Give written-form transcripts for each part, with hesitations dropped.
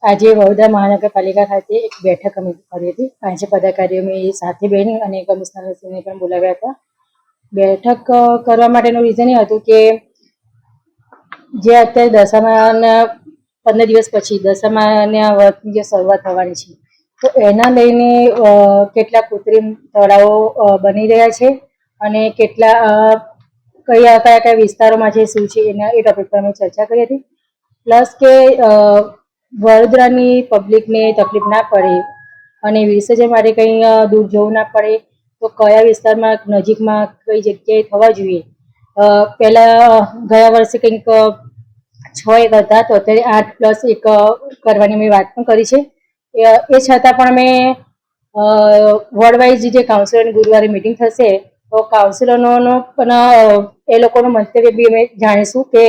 આજે વડોદરા મહાનગરપાલિકા ખાતે એક બેઠક અમે કરી હતી. 5 પદાધિકારીઓ મેં સાથે બેન અને કમિશનરશ્રીને પણ બોલાવ્યા હતા. બેઠક કરવા માટેનું રીઝન એ હતું કે જે અત્યારે દશામાના 15 દિવસ પછી દશામાના વ્રતની જે શરૂઆત થવાની છે, તો એના લઈને કેટલા કૃત્રિમ તળાવો બની રહ્યા છે અને કેટલા કયા કયા વિસ્તારોમાં છે, શું છે, એ ટોપિક પર અમે ચર્ચા કરી હતી. પ્લસ કે વડોદરાની પબ્લિકને તકલીફ ના પડે અને વિસર્જન માટે કંઈ દૂર જવું ના પડે, તો કયા વિસ્તારમાં નજીકમાં કઈ જગ્યાએ થવા જોઈએ. પહેલાં ગયા વર્ષે કંઈક 6 હતા, તો અત્યારે 8+1 કરવાની મેં વાત પણ કરી છે. એ છતાં પણ અમે વોર્ડ વાઇઝ જે કાઉન્સિલરની ગુરુવારે મિટિંગ થશે, તો કાઉન્સિલરનો પણ એ લોકોનું મંતવ્ય બી અમે જાણીશું કે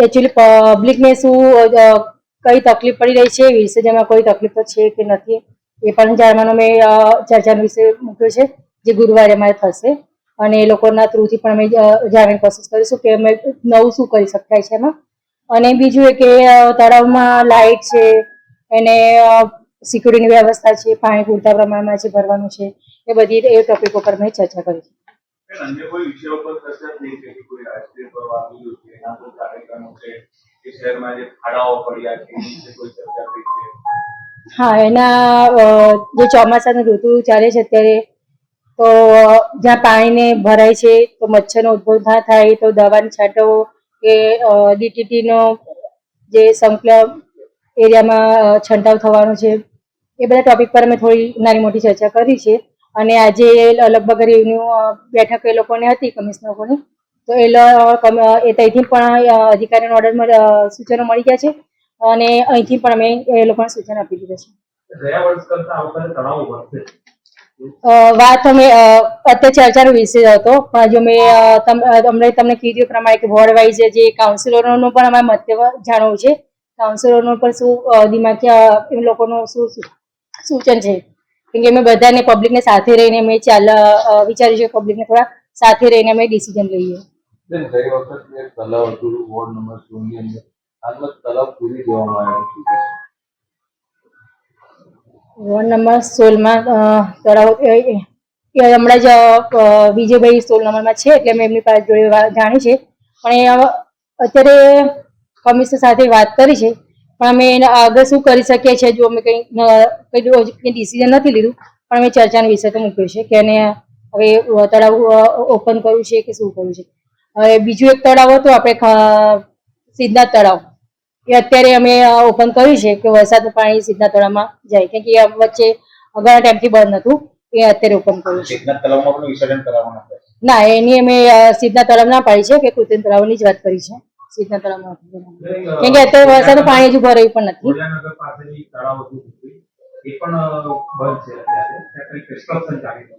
એકચ્યુઅલી પબ્લિકને શું કઈ તકલીફ પડી રહી છે, વિસર્જનમાં કોઈ તકલીફ તો છે કે નથી, એ પણ જાણવાનો મેં ચર્ચાનો વિષય મૂક્યો છે, જે ગુરુવારે અમારે થશે. અને એ લોકોના થ્રુથી પણ અમે જાણવાની કોશિશ કરીશું કે અમે નવું શું કરી શકાય છે એમાં. અને બીજું એ કે તળાવમાં લાઇટ છે, એને સિક્યુરિટીની વ્યવસ્થા છે, પાણી પૂરતા પ્રમાણમાં છે ભરવાનું છે, એ બધી એ ટોપિક ઉપર મેં ચર્ચા કરી છે. અન્ય કોઈ વિષયો પર ચર્ચા થઈ છે કે કોઈ રાષ્ટ્રીય પર્વ આવ્યું છે, એના કોઈ કાર્યક્રમો છે કે શહેરમાં જે ખાડાઓ પડ્યા છે, એ વિશે કોઈ ચર્ચા થઈ છે? હા, એના જે ચોમાસાની ઋતુ ચાલે છે અત્યારે, તો જ્યાં પાણીને ભરાય છે તો મચ્છરનો ઉદ્ભવ ના થાય, તો દવાની છાંટો કે DTTનો જે સંકલન એરિયામાં છંટાવ થવાનો છે, એ બધા ટોપિક પર અમે થોડી નાની મોટી ચર્ચા કરી છે. અને આજે લગભગ રેવન્યુ બેઠક એ લોકોને હતી, કમિશનર લોકોની, તો એ ત્યાંથી પણ અધિકારીનો ઓર્ડર સૂચનો મળી ગયા છે અને અહીંથી પણ અમે એ લોકોને સૂચન આપી દીધું છે. ગયા વર્ષ કરતા આ વખતે તળાવો વધશે? વાત અમે અત્યારે ચર્ચાનો વિષય હતો, પણ જો મેં તમને કીધું પ્રમાણે કે વોર્ડ વાઇઝ જે કાઉન્સિલરોનું પણ અમારે મંતવ્ય જાણવું છે, કાઉન્સિલરોનું પણ શું દિમાગ એ લોકોનું શું સૂચન છે, કેમ કે અમે બધાને પબ્લિકને સાથે રહીને અમે વિચાર્યું છે, પબ્લિકને થોડા સાથે રહીને અમે ડિસિઝન લઈએ. ગઈ વખતે તલાવ હતું વોર્ડ નંબર 16 ની અંદર, હાલમાં તલાવ પૂરી દેવામાં આવ્યો છે. વોર્ડ નંબર 16માં તળાવ હમણાં જ વિજયભાઈ 16 નંબરમાં છે, એટલે મેં એમની પાસે જોડે જાણી છે, પણ અત્યારે કમિશનર સાથે વાત કરી છે, પણ અમે આગળ શું કરી શકીએ છીએ, જો અમે કંઈ ડિસિઝન નથી લીધું, પણ અમે ચર્ચાનો વિષય તો મૂક્યો છે કે એને હવે તળાવ ઓપન કરવું છે કે શું કરવું છે. હવે બીજું એક તળાવ હતું આપણે સિદ્ધનાથ તળાવ, એ અત્યારે અમે ઓપન કર્યું છે કે વરસાદનું પાણી સિદ્ધનાથ તળાવમાં જાય, કેમ કે વચ્ચે ઘણા ટાઈમથી બંધ હતું, એ અત્યારે ઓપન કર્યું છે. સિદ્ધનાથ તળાવમાં પણ વિસર્જન કરાવવાના છે? ના, એની અમે સિદ્ધનાથ તળાવ ના પાડી છે કે કૃત્રિમ તળાવની જ વાત કરી છે. સિદ્ધનાથ તળાવમાં કેમ કે અત્યારે વરસાદનું પાણી હજુ ભરાયું પણ નથી. ગોડિયાનગર પાસેની તળાવ હતું એ પણ બંધ છે અત્યારે, ત્યાં કંઈ કન્સ્ટ્રક્શન ચાલી રહ્યું છે.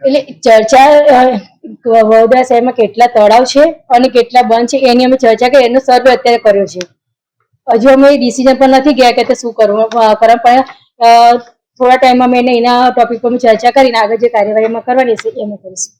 એટલે ચર્ચા વડોદરા શહેરમાં કેટલા તળાવ છે અને કેટલા બંધ છે એની અમે ચર્ચા કરી, એનો સર્વે અત્યારે કર્યો છે. હજુ અમે ડિસિઝન પર નથી ગયા કે શું કરવું, પણ થોડા ટાઈમમાં અમે એના ટોપિક પર ચર્ચા કરીને આગળ જે કાર્યવાહીમાં કરવાની છે એમ કરીશું.